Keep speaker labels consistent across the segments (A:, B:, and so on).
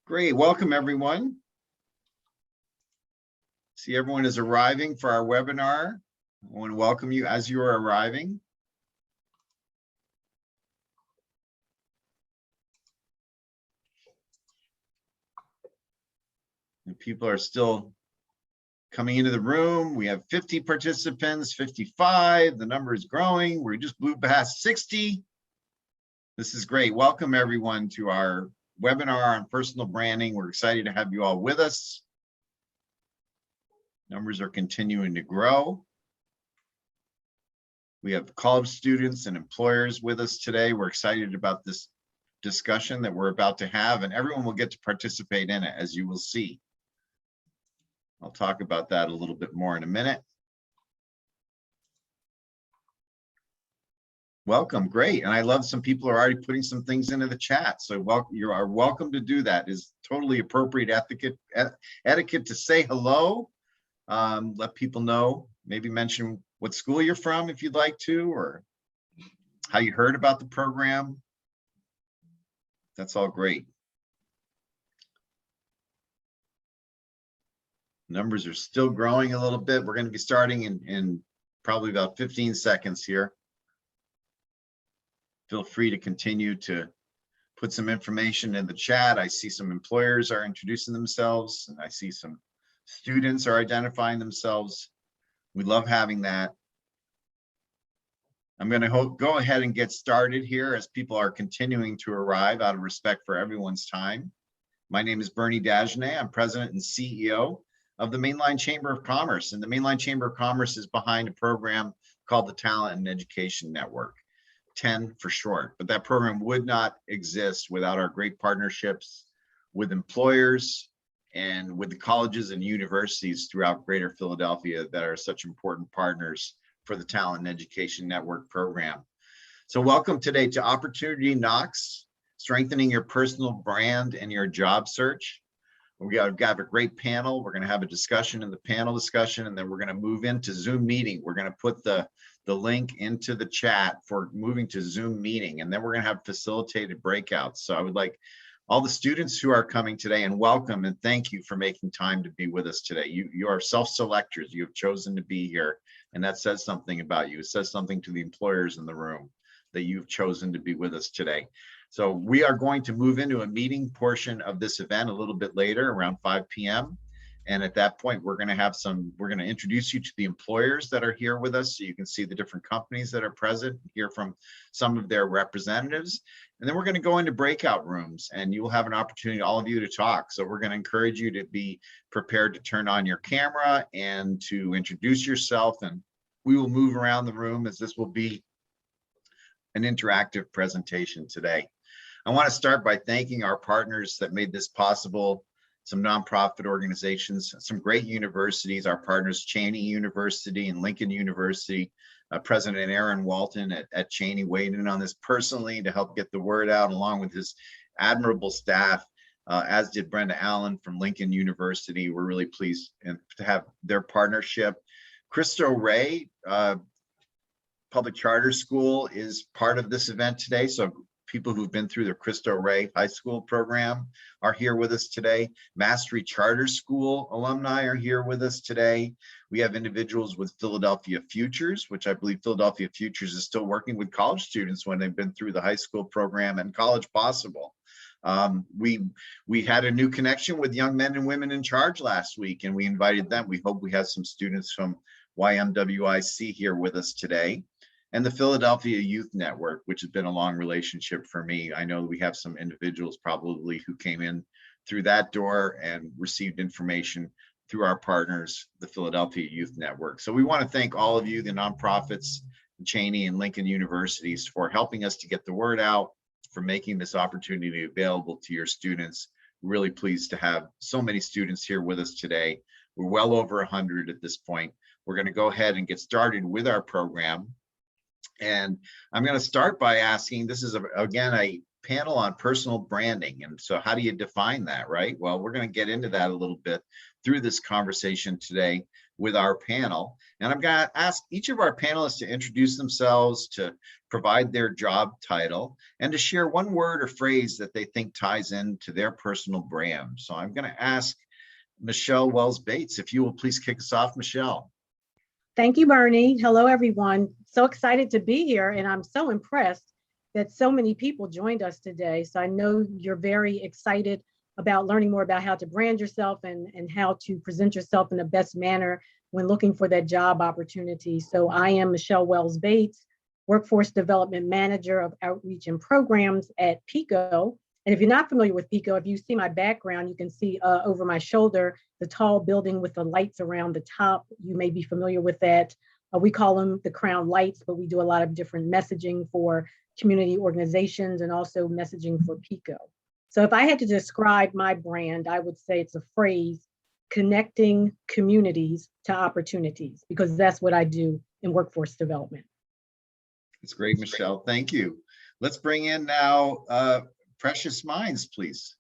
A: Great, welcome everyone. See, everyone is arriving for our webinar. I want to welcome you as you are arriving. And people are still coming into the room. We have 50 participants, 55. The number is growing. We just blew past 60. This is great. Welcome everyone to our webinar on personal branding. We're excited to have you all with us. Numbers are continuing to grow. We have college students and employers with us today. We're excited about this discussion that we're about to have, and everyone will get to participate in it, as you will see. I'll talk about that a little bit more in a minute. Welcome, great. And I love some people are already putting some things into the chat. So you are welcome to do that. It's totally appropriate etiquette to say hello. Let people know, maybe mention what school you're from if you'd like to, or how you heard about the program. That's all great. Numbers are still growing a little bit. We're going to be starting in probably about 15 seconds here. Feel free to continue to put some information in the chat. I see some employers are introducing themselves, and I see some students are identifying themselves. We love having that. I'm going to go ahead and get started here as people are continuing to arrive out of respect for everyone's time. My name is Bernie Dagenet. I'm president and CEO of the Mainline Chamber of Commerce. And the Mainline Chamber of Commerce is behind a program called the Talent and Education Network, TEN for short. But that program would not exist without our great partnerships with employers and with the colleges and universities throughout Greater Philadelphia that are such important partners for the Talent and Education Network program. So welcome today to Opportunity Knocks, strengthening your personal brand and your job search. We have a great panel. We're going to have a discussion in the panel discussion, and then we're going to move into Zoom meeting. We're going to put the link into the chat for moving to Zoom meeting, and then we're going to have facilitated breakouts. So I would like all the students who are coming today, and welcome and thank you for making time to be with us today. You are self-selectors. You have chosen to be here, and that says something about you. It says something to the employers in the room that you've chosen to be with us today. So we are going to move into a meeting portion of this event a little bit later, around 5 p.m. And at that point, we're going to introduce you to the employers that are here with us, so you can see the different companies that are present, hear from some of their representatives. And then we're going to go into breakout rooms, and you will have an opportunity, all of you, to talk. So we're going to encourage you to be prepared to turn on your camera and to introduce yourself. And we will move around the room, as this will be an interactive presentation today. I want to start by thanking our partners that made this possible. Some nonprofit organizations, some great universities, our partners, Cheyney University and Lincoln University. President Aaron Walton at Cheyney weighed in on this personally to help get the word out, along with his admirable staff, as did Brenda Allen from Lincoln University. We're really pleased to have their partnership. Cristo Rey Public Charter School is part of this event today. So people who've been through the Cristo Rey High School program are here with us today. Mastery Charter School alumni are here with us today. We have individuals with Philadelphia Futures, which I believe Philadelphia Futures is still working with college students when they've been through the high school program, and College Possible. We had a new connection with Young Men and Women in Charge last week, and we invited them. We hope we have some students from YMWIC here with us today. And the Philadelphia Youth Network, which has been a long relationship for me. I know we have some individuals probably who came in through that door and received information through our partners, the Philadelphia Youth Network. So we want to thank all of you, the nonprofits, Cheyney and Lincoln Universities, for helping us to get the word out, for making this opportunity available to your students. Really pleased to have so many students here with us today. We're well over 100 at this point. We're going to go ahead and get started with our program. And I'm going to start by asking, this is again a panel on personal branding. And so how do you define that, right? Well, we're going to get into that a little bit through this conversation today. with our panel. And I'm going to ask each of our panelists to introduce themselves, to provide their job title, and to share one word or phrase that they think ties into their personal brand. So I'm going to ask Michelle Wells Bates, if you will please kick us off, Michelle.
B: Thank you, Bernie. Hello, everyone. So excited to be here, and I'm so impressed that so many people joined us today. So I know you're very excited about learning more about how to brand yourself and how to present yourself in the best manner when looking for that job opportunity. So I am Michelle Wells Bates, Workforce Development Manager of Outreach and Programs at PECO. And if you're not familiar with PECO, if you see my background, you can see over my shoulder, the tall building with the lights around the top. You may be familiar with that. We call them the Crown Lights, but we do a lot of different messaging for community organizations and also messaging for PECO. So if I had to describe my brand, I would say it's a phrase: connecting communities to opportunities, because that's what I do in workforce development.
A: That's great, Michelle. Thank you. Let's bring in now Precious Minds, please.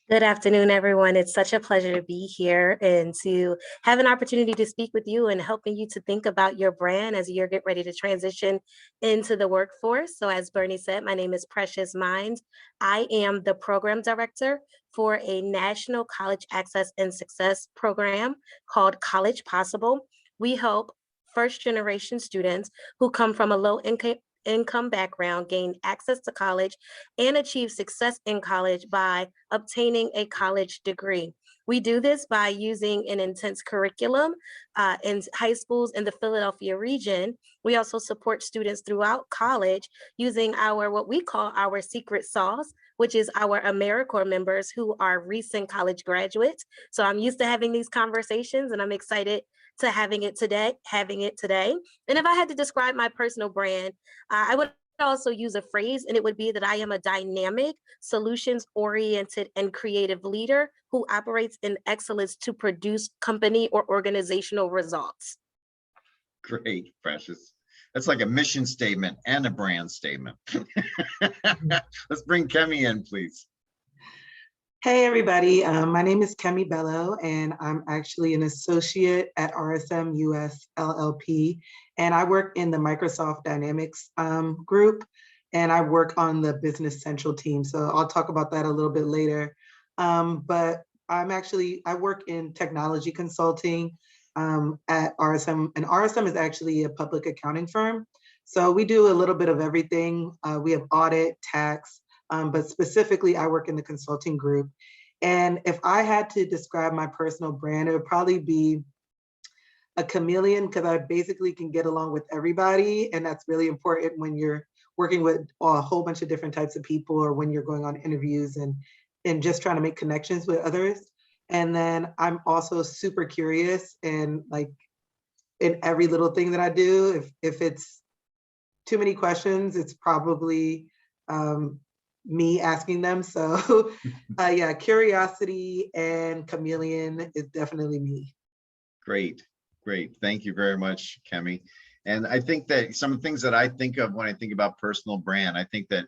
C: Good afternoon, everyone. It's such a pleasure to be here and to have an opportunity to speak with you and helping you to think about your brand as you're getting ready to transition into the workforce. So as Bernie said, my name is Precious Minds. I am the program director for a national college access and success program called College Possible. We help first generation students who come from a low income background gain access to college and achieve success in college by obtaining a college degree. We do this by using an intense curriculum in high schools in the Philadelphia region. We also support students throughout college using what we call our secret sauce, which is our AmeriCorps members who are recent college graduates. So I'm used to having these conversations, and I'm excited to having it today. And if I had to describe my personal brand, I would also use a phrase, and it would be that I am a dynamic, solutions-oriented, and creative leader who operates in excellence to produce company or organizational results.
A: Great, Precious. That's like a mission statement and a brand statement. Let's bring Kemi in, please.
D: Hey everybody, my name is Kemi Bello, and I'm actually an associate at RSM US LLP, and I work in the Microsoft Dynamics group, and I work on the Business Central team. So I'll talk about that a little bit later. But I work in technology consulting at RSM, and RSM is actually a public accounting firm. So we do a little bit of everything. We have audit, tax, but specifically I work in the consulting group. And if I had to describe my personal brand, it would probably be a chameleon, because I basically can get along with everybody. And that's really important when you're working with a whole bunch of different types of people, or when you're going on interviews and just trying to make connections with others. And then I'm also super curious, and like in every little thing that I do, if it's too many questions, it's probably me asking them. So yeah, curiosity and chameleon is definitely me.
A: Great. Thank you very much, Kemi. And I think that some of the things that I think of when I think about personal brand, I think that,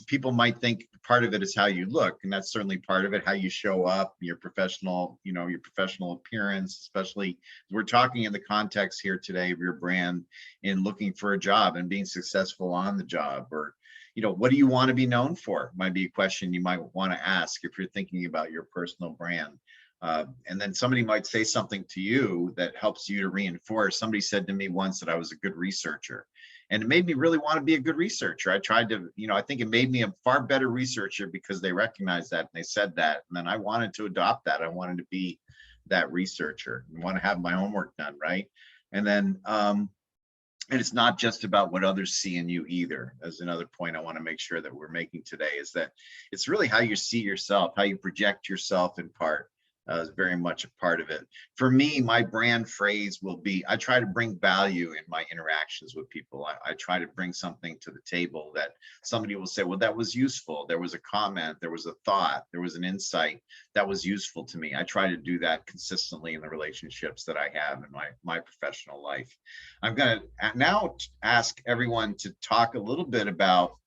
A: people might think part of it is how you look, and that's certainly part of it, how you show up, your professional, your professional appearance, especially we're talking in the context here today of your brand in looking for a job and being successful on the job. Or what do you want to be known for? Might be a question you might want to ask if you're thinking about your personal brand. And then somebody might say something to you that helps you to reinforce. Somebody said to me once that I was a good researcher, and it made me really want to be a good researcher. I tried to, I think it made me a far better researcher because they recognized that and they said that. And then I wanted to adopt that. I wanted to be that researcher and want to have my homework done, right? And then, and it's not just about what others see in you either. As another point I want to make sure that we're making today is that it's really how you see yourself, how you project yourself in part. Is very much a part of it. For me, my brand phrase will be, I try to bring value in my interactions with people. I try to bring something to the table that somebody will say, well, that was useful. There was a comment, there was a thought, there was an insight that was useful to me. I try to do that consistently in the relationships that I have in my professional life. I'm going to now ask everyone to talk a little bit about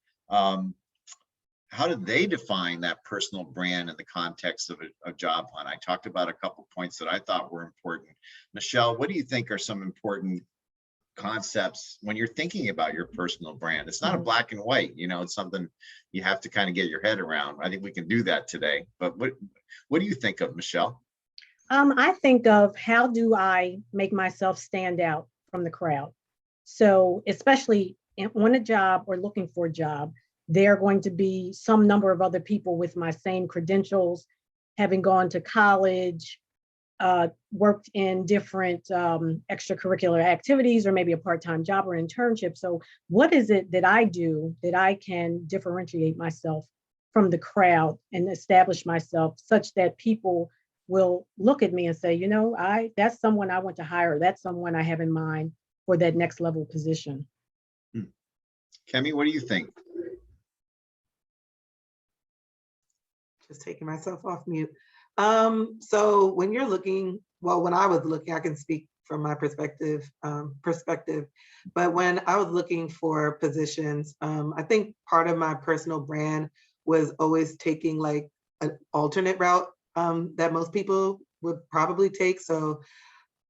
A: how do they define that personal brand in the context of a job hunt? I talked about a couple points that I thought were important. Michelle, what do you think are some important concepts when you're thinking about your personal brand? It's not a black and white, it's something you have to kind of get your head around. I think we can do that today. But what do you think of, Michelle?
B: I think of how do I make myself stand out from the crowd? So especially on a job or looking for a job, there are going to be some number of other people with my same credentials, having gone to college, worked in different extracurricular activities, or maybe a part-time job or internship. So what is it that I do that I can differentiate myself from the crowd and establish myself such that people will look at me and say, that's someone I want to hire. That's someone I have in mind for that next level position.
A: Kemi, what do you think?
D: Just taking myself off mute. So when you're looking, well, when I was looking, I can speak from my perspective, but when I was looking for positions, I think part of my personal brand was always taking like an alternate route that most people would probably take. So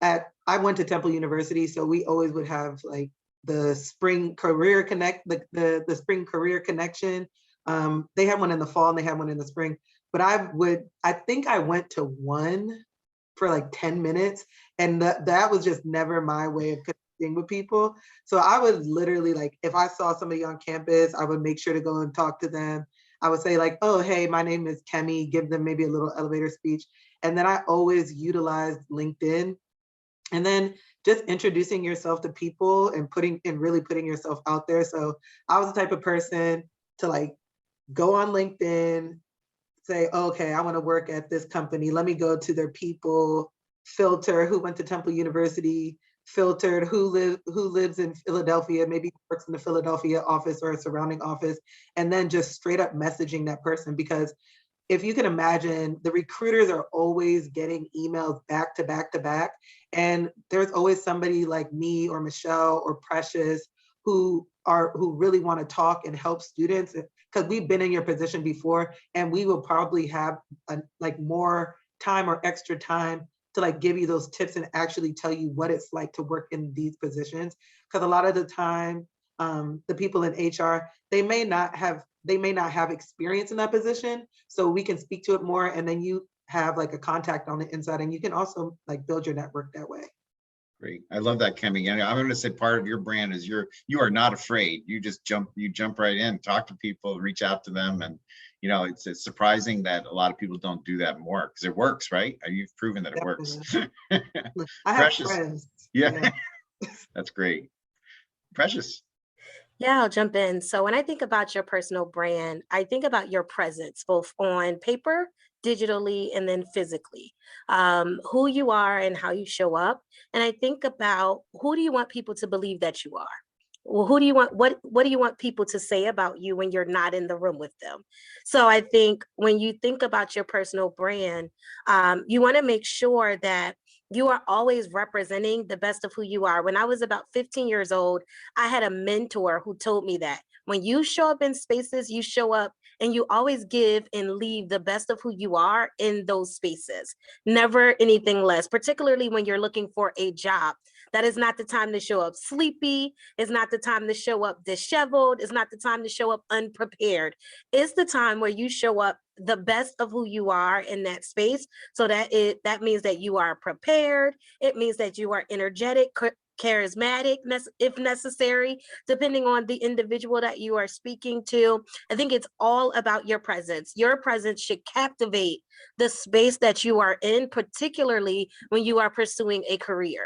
D: I went to Temple University, so we always would have like the Spring Career Connect, the Spring Career Connection. They had one in the fall and they had one in the spring. But I think I went to one for like 10 minutes, and that was just never my way of connecting with people. So I would literally, like, if I saw somebody on campus, I would make sure to go and talk to them. I would say like, oh, hey, my name is Kemi, give them maybe a little elevator speech. And then I always utilized LinkedIn. And then just introducing yourself to people and really putting yourself out there. So I was the type of person to like go on LinkedIn, say, okay, I want to work at this company. Let me go to their people, filter who went to Temple University, filtered who lives in Philadelphia, maybe works in the Philadelphia office or a surrounding office, and then just straight up messaging that person. Because if you can imagine, the recruiters are always getting emails back to back to back. And there's always somebody like me or Michelle or Precious who really want to talk and help students, because we've been in your position before, and we will probably have like more time or extra time to like give you those tips and actually tell you what it's like to work in these positions. Because a lot of the time, the people in HR, they may not have experience in that position, so we can speak to it more, and then you have like a contact on the inside, and you can also like build your network that way.
A: Great. I love that, Kemi. And I'm going to say part of your brand is you are not afraid. You just jump right in, talk to people, reach out to them. And, it's surprising that a lot of people don't do that more, because it works, right? You've proven that it works.
D: I have
A: Precious.
D: friends.
A: Yeah. That's great. Precious.
C: Yeah, I'll jump in. So when I think about your personal brand, I think about your presence, both on paper, digitally, and then physically, who you are and how you show up. And I think about, who do you want people to believe that you are? Well, who do you want, what do you want people to say about you when you're not in the room with them? So I think when you think about your personal brand, you want to make sure that you are always representing the best of who you are. When I was about 15 years old, I had a mentor who told me that when you show up in spaces, you show up and you always give and leave the best of who you are in those spaces, never anything less, particularly when you're looking for a job. That is not the time to show up sleepy. It's not the time to show up disheveled. It's not the time to show up unprepared. It's the time where you show up the best of who you are in that space. So that means that you are prepared. It means that you are energetic, charismatic, if necessary, depending on the individual that you are speaking to. I think it's all about your presence. Your presence should captivate the space that you are in, particularly when you are pursuing a career.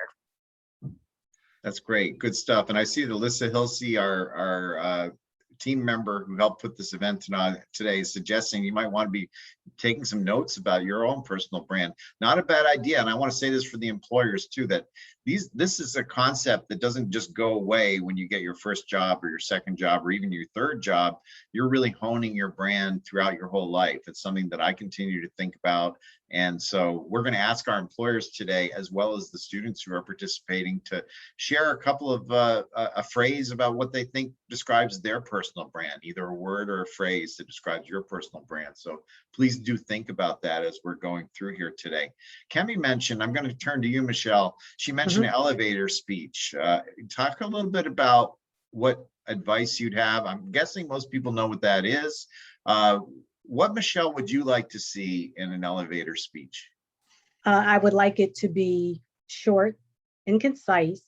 A: That's great. Good stuff. And I see that Alyssa Hilsey, our team member who helped put this event today, is suggesting you might want to be taking some notes about your own personal brand. Not a bad idea. And I want to say this for the employers too, that this is a concept that doesn't just go away when you get your first job or your second job or even your third job. You're really honing your brand throughout your whole life. It's something that I continue to think about And so we're going to ask our employers today, as well as the students who are participating, to share a couple of a phrase about what they think describes their personal brand, either a word or a phrase that describes your personal brand. So please do think about that as we're going through here today. Kemi mentioned, I'm going to turn to you, Michelle. She mentioned elevator speech. Talk a little bit about what advice you'd have. I'm guessing most people know what that is. What, Michelle, would you like to see in an elevator speech?
B: I would like it to be short and concise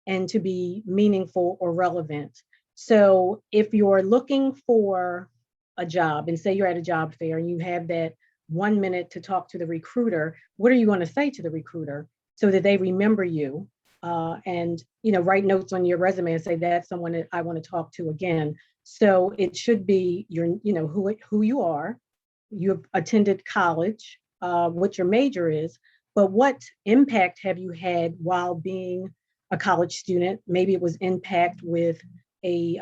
B: and to be meaningful or relevant. So if you're looking for a job, and say you're at a job fair and you have that 1 minute to talk to the recruiter, what are you going to say to the recruiter so that they remember you? And write notes on your resume and say that's someone that I want to talk to again. So it should be who you are, you've attended college, what your major is, but what impact have you had while being a college student? Maybe it was impact with a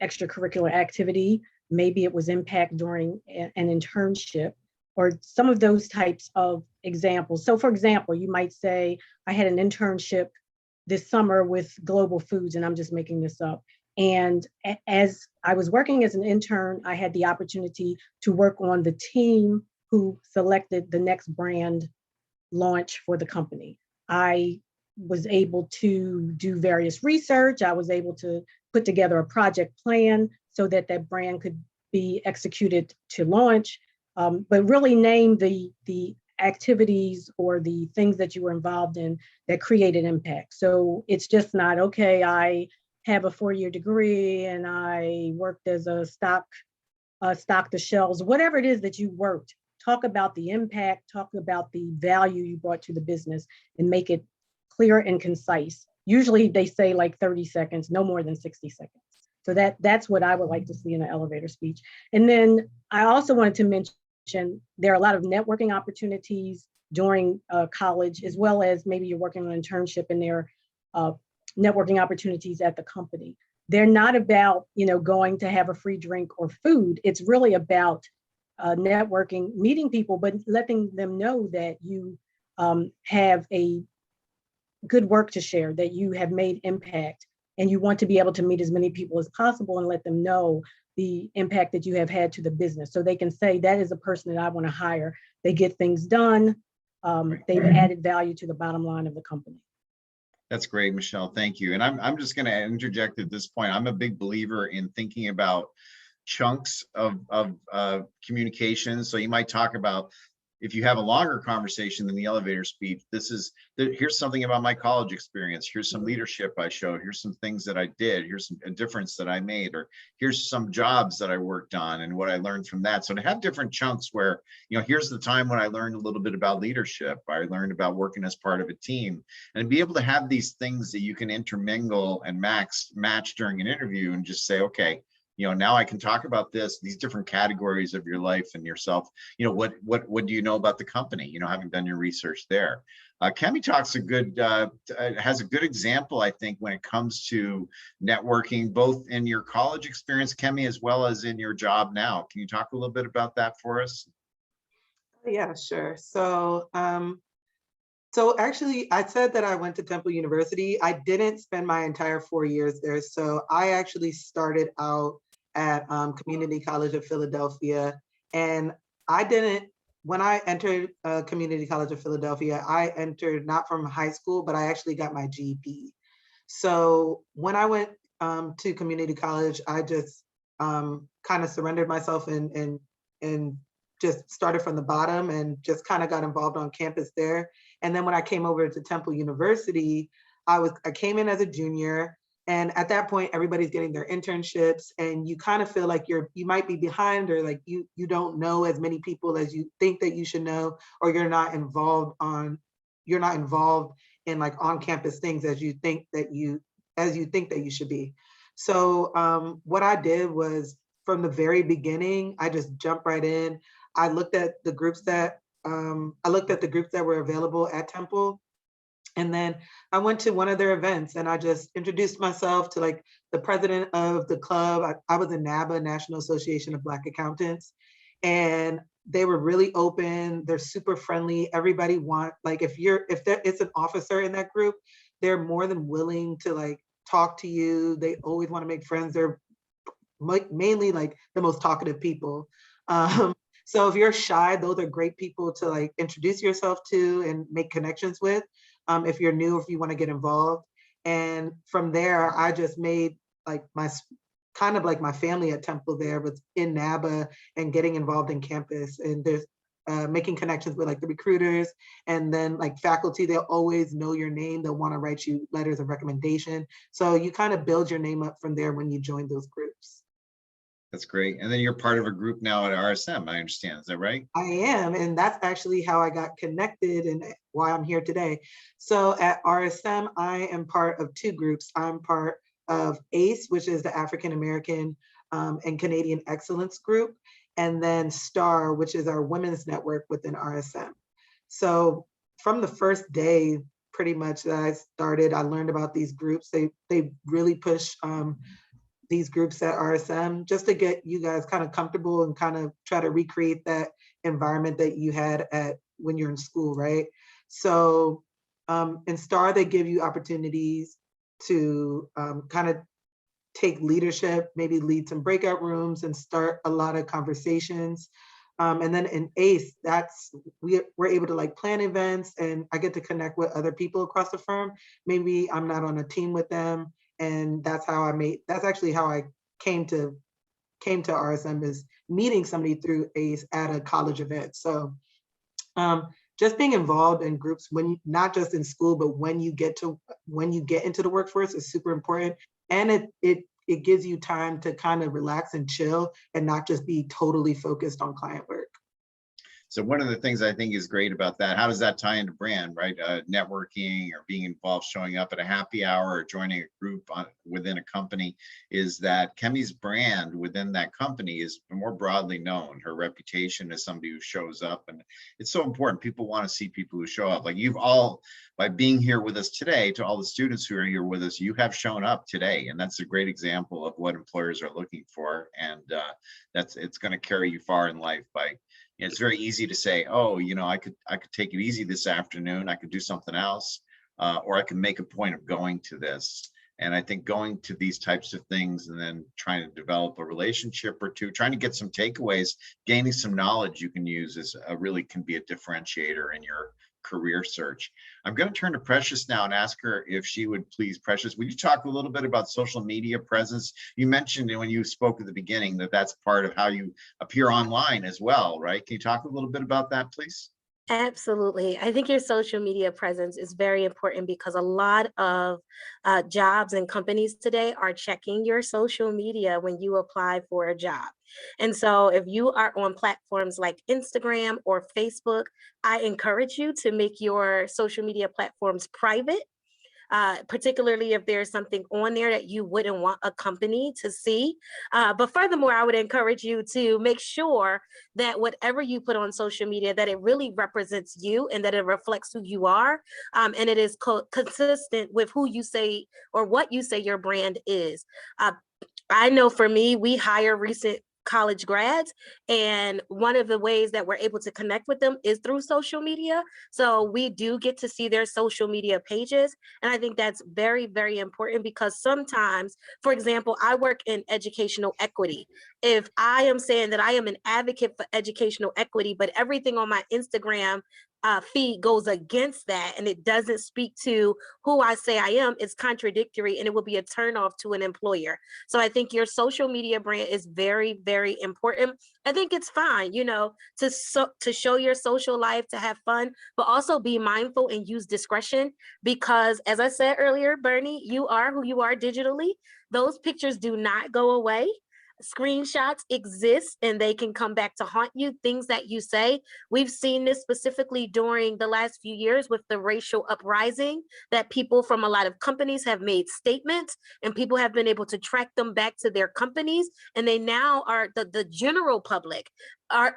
B: extracurricular activity. Maybe it was impact during an internship, or some of those types of examples. So for example, you might say, I had an internship this summer with Global Foods, and I'm just making this up. And as I was working as an intern, I had the opportunity to work on the team who selected the next brand launch for the company. I was able to do various research. I was able to put together a project plan so that that brand could be executed to launch, but really name the activities or the things that you were involved in that created impact. So it's just not, okay, I have a 4-year degree and I worked as a stock the shelves, whatever it is that you worked. Talk about the impact, talk about the value you brought to the business, and make it clear and concise. Usually they say like 30 seconds, no more than 60 seconds. So that's what I would like to see in an elevator speech. And then I also wanted to mention there are a lot of networking opportunities during college, as well as maybe you're working on an internship and there are networking opportunities at the company. They're not about going to have a free drink or food. It's really about networking, meeting people, but letting them know that you have a good work to share, that you have made impact, and you want to be able to meet as many people as possible and let them know the impact that you have had to the business. So they can say, that is a person that I want to hire. They get things done. They've added value to the bottom line of the company.
A: That's great, Michelle. Thank you. And I'm just going to interject at this point. I'm a big believer in thinking about chunks of communication. So you might talk about, if you have a longer conversation than the elevator speech, here's something about my college experience. Here's some leadership I showed. Here's some things that I did. Here's a difference that I made, or here's some jobs that I worked on and what I learned from that. So to have different chunks where, here's the time when I learned a little bit about leadership. I learned about working as part of a team, and be able to have these things that you can intermingle and match during an interview and just say, okay, now I can talk about these different categories of your life and yourself. What do you know about the company? Having done your research there. Kemi has a good example, I think, when it comes to networking, both in your college experience, Kemi, as well as in your job now. Can you talk a little bit about that for us?
D: Yeah, sure. So actually, I said that I went to Temple University. I didn't spend my entire 4 years there. So I actually started out at Community College of Philadelphia. And when I entered Community College of Philadelphia, I entered not from high school, but I actually got my GED. So when I went to community college, I just kind of surrendered myself and just started from the bottom and just kind of got involved on campus there. And then when I came over to Temple University, I came in as a junior. And at that point, everybody's getting their internships, and you kind of feel like you might be behind, or like you don't know as many people as you think that you should know, or you're not involved in like on-campus things as you think that you should be. So what I did was, from the very beginning, I just jumped right in. I looked at the groups that were available at Temple. And then I went to one of their events and I just introduced myself to like the president of the club. I was in NABA, National Association of Black Accountants. And they were really open. They're super friendly. Everybody like if there is an officer in that group, they're more than willing to like talk to you. They always want to make friends. They're mainly like the most talkative people. So if you're shy, those are great people to like introduce yourself to and make connections with. If you're new, if you want to get involved. And from there, I just made like kind of like my family at Temple there, was in NABA and getting involved in campus. And there's making connections with like the recruiters, and then like faculty, they'll always know your name. They'll want to write you letters of recommendation. So you kind of build your name up from there when you join those groups.
A: That's great. And then you're part of a group now at RSM, I understand. Is that right?
D: I am, and that's actually how I got connected and why I'm here today. So at RSM, I am part of two groups. I'm part of ACE, which is the African American and Canadian Excellence Group, and then STAR, which is our women's network within RSM. So from the first day, pretty much that I started, I learned about these groups. They really push these groups at RSM just to get you guys kind of comfortable and kind of try to recreate that environment that you had when you're in school, right? So in STAR, they give you opportunities to kind of take leadership, maybe lead some breakout rooms and start a lot of conversations. And then in ACE, we're able to like plan events, and I get to connect with other people across the firm. Maybe I'm not on a team with them, and that's actually how I came to RSM, is meeting somebody through ACE at a college event. So just being involved in groups, not just in school, but when you get into the workforce, is super important. And it gives you time to kind of relax and chill and not just be totally focused on client work.
A: So one of the things I think is great about that, how does that tie into brand, right? Networking or being involved, showing up at a happy hour or joining a group within a company, is that Kemi's brand within that company is more broadly known. Her reputation as somebody who shows up, and it's so important. People want to see people who show up. Like you've all, by being here with us today, to all the students who are here with us, you have shown up today. And that's a great example of what employers are looking for. And it's going to carry you far in life. It's very easy to say, oh, I could take it easy this afternoon. I could do something else, or I can make a point of going to this. And I think going to these types of things and then trying to develop a relationship or two, trying to get some takeaways, gaining some knowledge you can use really can be a differentiator in your career search. I'm going to turn to Precious now and ask her if she would please. Precious, would you talk a little bit about social media presence? You mentioned when you spoke at the beginning that that's part of how you appear online as well, right? Can you talk a little bit about that, please?
C: Absolutely. I think your social media presence is very important because a lot of jobs and companies today are checking your social media when you apply for a job. And so if you are on platforms like Instagram or Facebook, I encourage you to make your social media platforms private. Particularly if there's something on there that you wouldn't want a company to see. But furthermore, I would encourage you to make sure that whatever you put on social media, that it really represents you and that it reflects who you are. And it is consistent with who you say or what you say your brand is. I know for me, we hire recent college grads, and one of the ways that we're able to connect with them is through social media. So we do get to see their social media pages, and I think that's very, very important because sometimes, for example, I work in educational equity. If I am saying that I am an advocate for educational equity, but everything on my Instagram feed goes against that and it doesn't speak to who I say I am, it's contradictory and it will be a turnoff to an employer. So I think your social media brand is very, very important. I think it's fine, to show your social life, to have fun, but also be mindful and use discretion because, as I said earlier, Bernie, you are who you are digitally. Those pictures do not go away. Screenshots exist and they can come back to haunt you. Things that you say, we've seen this specifically during the last few years with the racial uprising, that people from a lot of companies have made statements and people have been able to track them back to their companies, and they now are the general public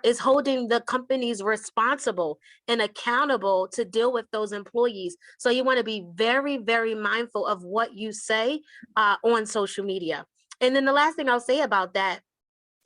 C: is holding the companies responsible and accountable to deal with those employees. So you want to be very, very mindful of what you say on social media. And then the last thing I'll say about that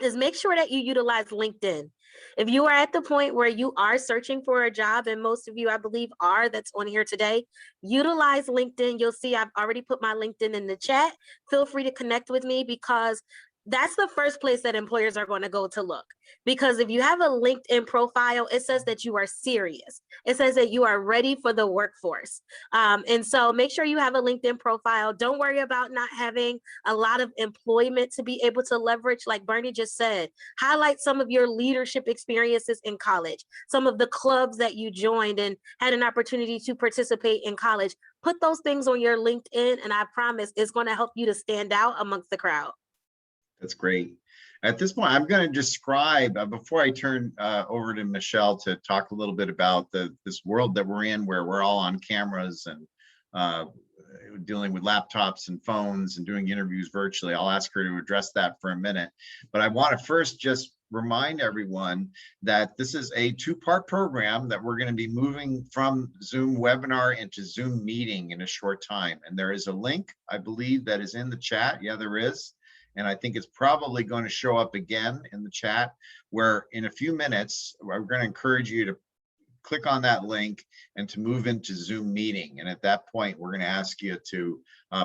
C: is make sure that you utilize LinkedIn. If you are at the point where you are searching for a job, and most of you, I believe, are that's on here today, utilize LinkedIn. You'll see I've already put my LinkedIn in the chat. Feel free to connect with me because that's the first place that employers are going to go to look. Because if you have a LinkedIn profile, it says that you are serious. It says that you are ready for the workforce. And so make sure you have a LinkedIn profile. Don't worry about not having a lot of employment to be able to leverage. Like Bernie just said, highlight some of your leadership experiences in college, some of the clubs that you joined and had an opportunity to participate in college. Put those things on your LinkedIn, and I promise it's going to help you to stand out amongst the crowd.
A: That's great. At this point, I'm going to describe, before I turn over to Michelle to talk a little bit about this world that we're in, where we're all on cameras and dealing with laptops and phones and doing interviews virtually. I'll ask her to address that for a minute. But I want to first just remind everyone that this is a two-part program that we're going to be moving from Zoom webinar into Zoom meeting in a short time. And there is a link, I believe, that is in the chat. Yeah, there is. And I think it's probably going to show up again in the chat, where in a few minutes, we're going to encourage you to click on that link and to move into Zoom meeting. And at that point, we're going to ask you to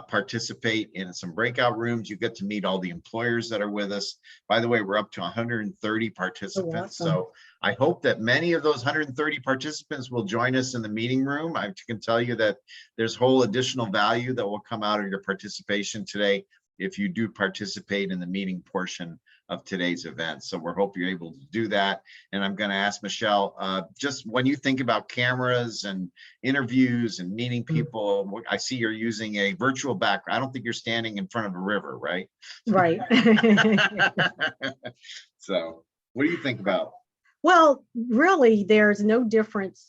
A: participate in some breakout rooms. You get to meet all the employers that are with us. By the way, we're up to 130 participants.
B: Oh, awesome.
A: So I hope that many of those 130 participants will join us in the meeting room. I can tell you that there's whole additional value that will come out of your participation today if you do participate in the meeting portion of today's event. So we hope you're able to do that. And I'm going to ask Michelle, just when you think about cameras and interviews and meeting people, I see you're using a virtual background. I don't think you're standing in front of a river, right?
B: Right.
A: So what do you think about?
B: Well, really, there's no difference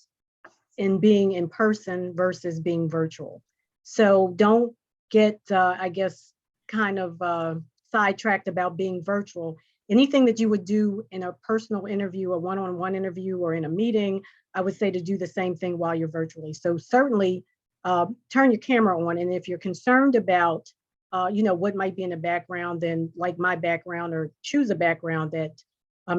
B: in being in person versus being virtual. So don't get, I guess, kind of sidetracked about being virtual. Anything that you would do in a personal interview, a one-on-one interview, or in a meeting, I would say to do the same thing while you're virtually. So certainly turn your camera on. And if you're concerned about, what might be in the background, then like my background, or choose a background that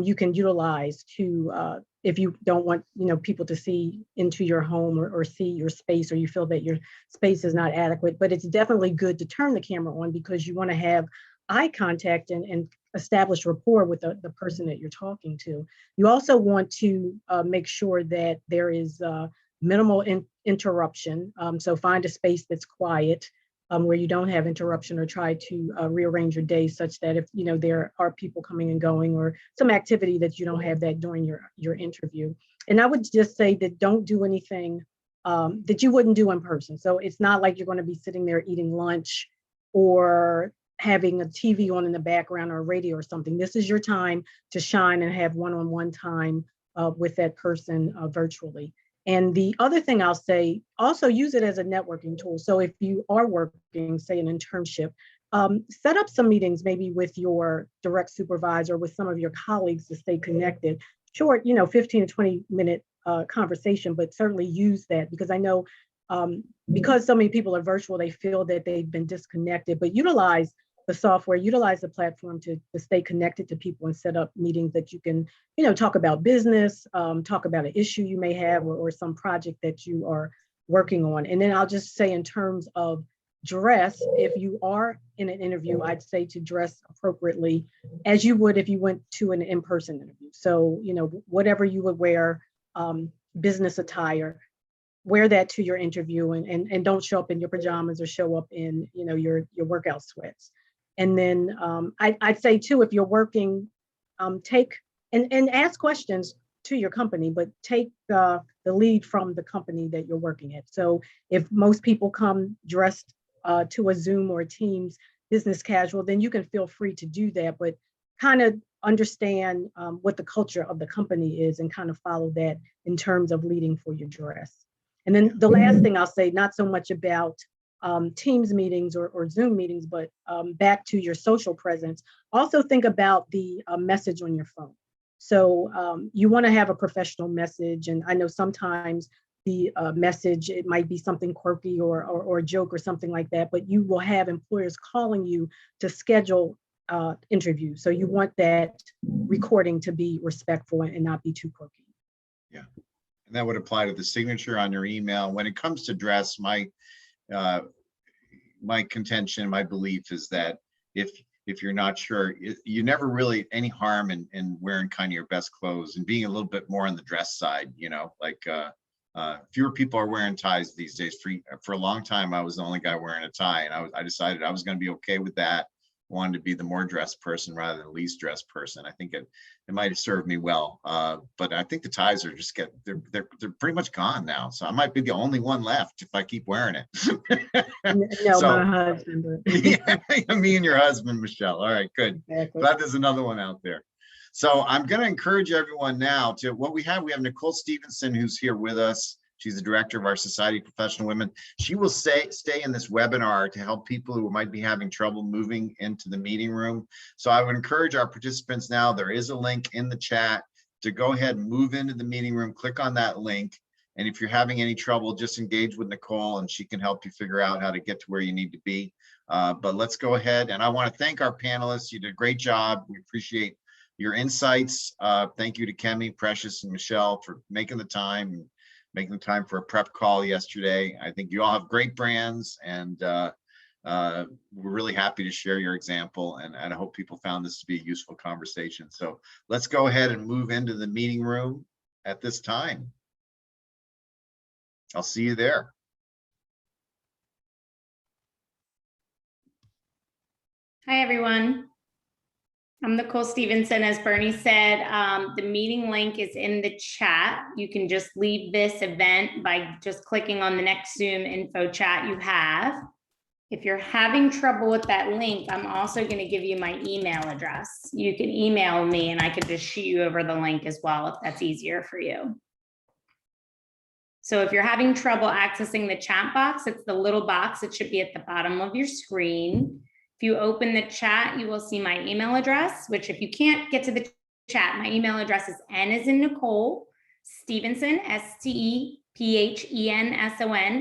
B: you can utilize to, if you don't want, people to see into your home or see your space, or you feel that your space is not adequate. But it's definitely good to turn the camera on because you want to have eye contact and establish rapport with the person that you're talking to. You also want to make sure that there is minimal interruption. So find a space that's quiet, where you don't have interruption, or try to rearrange your day such that if there are people coming and going, or some activity, that you don't have that during your interview. And I would just say that don't do anything that you wouldn't do in person. So it's not like you're going to be sitting there eating lunch or having a TV on in the background, or a radio or something. This is your time to shine and have one-on-one time with that person virtually. And the other thing I'll say, also use it as a networking tool. So if you are working, say, an internship, set up some meetings maybe with your direct supervisor, with some of your colleagues, to stay connected. Short, 15 to 20 minute conversation, but certainly use that, because I know because so many people are virtual, they feel that they've been disconnected. But utilize the software, utilize the platform to stay connected to people, and set up meetings that you can, talk about business, talk about an issue you may have, or some project that you are working on. And then I'll just say, in terms of dress, if you are in an interview, I'd say to dress appropriately as you would if you went to an in-person interview. So, whatever you would wear, business attire, wear that to your interview, and don't show up in your pajamas, or show up in, your workout sweats. And then I'd say too, if you're working, take and ask questions to your company, but take the lead from the company that you're working at. So if most people come dressed to a Zoom or a Teams business casual, then you can feel free to do that, but kind of understand what the culture of the company is, and kind of follow that in terms of leading for your dress. And then the last thing I'll say, not so much about Teams meetings or Zoom meetings, but back to your social presence, also think about the message on your phone. So you want to have a professional message. And I know sometimes the message, it might be something quirky or a joke or something like that, but you will have employers calling you to schedule interview. So you want that recording to be respectful and not be too quirky.
A: Yeah. And that would apply to the signature on your email. When it comes to dress, my contention, my belief is that if you're not sure, you never really any harm in wearing kind of your best clothes and being a little bit more on the dress side, you know, like fewer people are wearing ties these days. For a long time, I was the only guy wearing a tie, and I decided I was going to be okay with that. Wanted to be the more dressed person rather than the least dressed person. I think it might have served me well, but I think the ties are just they're pretty much gone now. So I might be the only one left if I keep wearing it.
B: No,
A: So,
B: my husband.
A: yeah, me and your husband, Michelle. All right, good.
B: Exactly.
A: Glad there's another one out there. So I'm going to encourage everyone now to what we have. We have Nicole Stevenson, who's here with us. She's the director of our Society of Professional Women. She will stay in this webinar to help people who might be having trouble moving into the meeting room. So I would encourage our participants now, there is a link in the chat to go ahead and move into the meeting room, click on that link. And if you're having any trouble, just engage with Nicole and she can help you figure out how to get to where you need to be. But let's go ahead. And I want to thank our panelists. You did a great job. We appreciate your insights. Thank you to Kemi, Precious, and Michelle for making the time for a prep call yesterday. I think you all have great brands, and we're really happy to share your example, and I hope people found this to be a useful conversation. So let's go ahead and move into the meeting room at this time. I'll see you there.
E: Hi, everyone. I'm Nicole Stevenson. As Bernie said, the meeting link is in the chat. You can just leave this event by just clicking on the next Zoom info chat you have. If you're having trouble with that link, I'm also going to give you my email address. You can email me and I could just shoot you over the link as well if that's easier for you. So if you're having trouble accessing the chat box, it's the little box that should be at the bottom of your screen. If you open the chat, you will see my email address, which if you can't get to the chat, my email address is N as in Nicole, Stevenson, STEPHENSON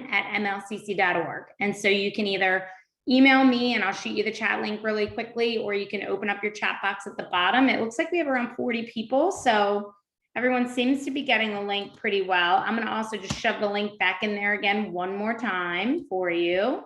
E: @mlcc.org. And so you can either email me and I'll shoot you the chat link really quickly, or you can open up your chat box at the bottom. It looks like we have around 40 people. So everyone seems to be getting the link pretty well. I'm going to also just shove the link back in there again one more time for you.